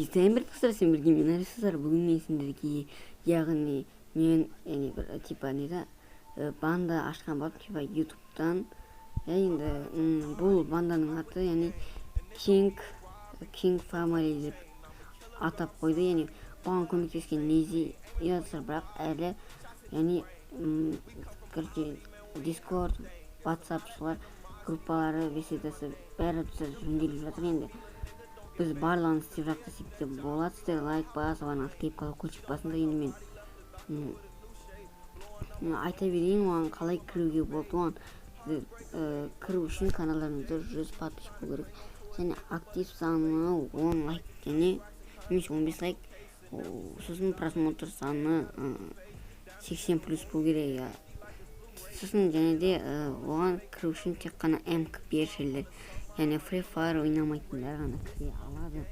сәмбір қыздар сен білгенмен нарциссар бүгін мен сендерге яғни мен бір типа не да банда ашқан болып типа ютубтан енді бұл банданың аты яғни King Family деп атап қойды, яғни бұған көмектескен Нези yazar, бірақ әлі яғни Discord, WhatsApp солар группалары, беседасы бәрі жөнделіп жатыр. Енді біз барлығын істеп жатсақ те болады. Сіздер лайк басып, келіп қалу көшіп басында. Енді мен айта берейін, оған қалай кіруге болды. Оған кіру үшін каналдарыңызда 100 подписчик болу керек. Және актив саны 10 лайк, және 15 лайк, сосын просмотр саны 80 плюс болу керек. Сосын және де оған кіру үшін тек қана МК-шілдер, яғни Free Fire ойнамайтындар ғана кіре алады.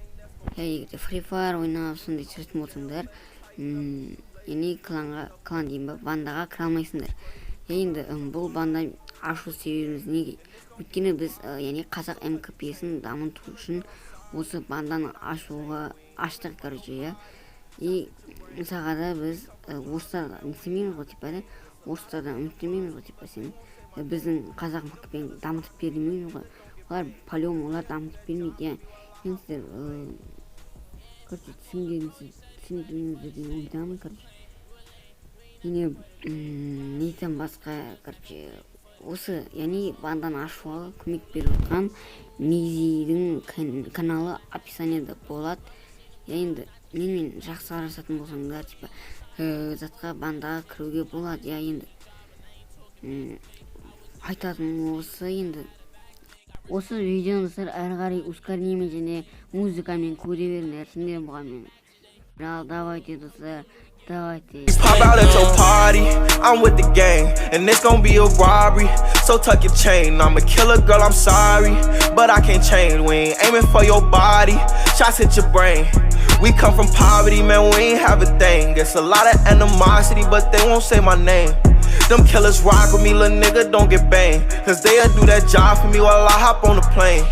Егер Free Fire ойнап сондай түсіретін болсаңдар, яғни клан дейін ба, бандаға кіре алмайсыңдар. Енді бұл банда ашу себебіміз неге? Өйткені біз яғни қазақ МКП-сін дамыту үшін осы банданы аштық, короче. И мысалға да біз орыстарға үміттемейміз ғой, типа да, орыстардан үміттемейміз ғой, типа сен біздің қазақ МКП-ні дамытып бермейміз ғой. Олар по-любому олар дамытып бермейді. Мен сіздер түсінгеніңізді деген ойдамын, короче. Және нетен басқа, короче, осы яғни банданы ашуға көмек беріп отқан Незидің каналы описаниеда болады. Енді менімен жақсы араласатын болсаңдар, типа затқа бандаға кіруге болады. Енді айтатыным осы. Енді осы видеоны сіздер әрі қарай ускорениемен және музыкамен көре беріңдер. Сендер бұған мен. Давайте, достар, давайте. Pop out at your party, I'm with the gang, and it's gonna be a robbery. So tuck your chain, I'm a killer, girl, I'm sorry, but I can't change. We ain't aiming for your body, shots hit your brain. We come from poverty, man, we ain't have a thing. It's a lot of animosity, but they won't say my name. Them killers rock with me, little nigga, don't get banged, cause they'll do that job for me while I hop on the plane.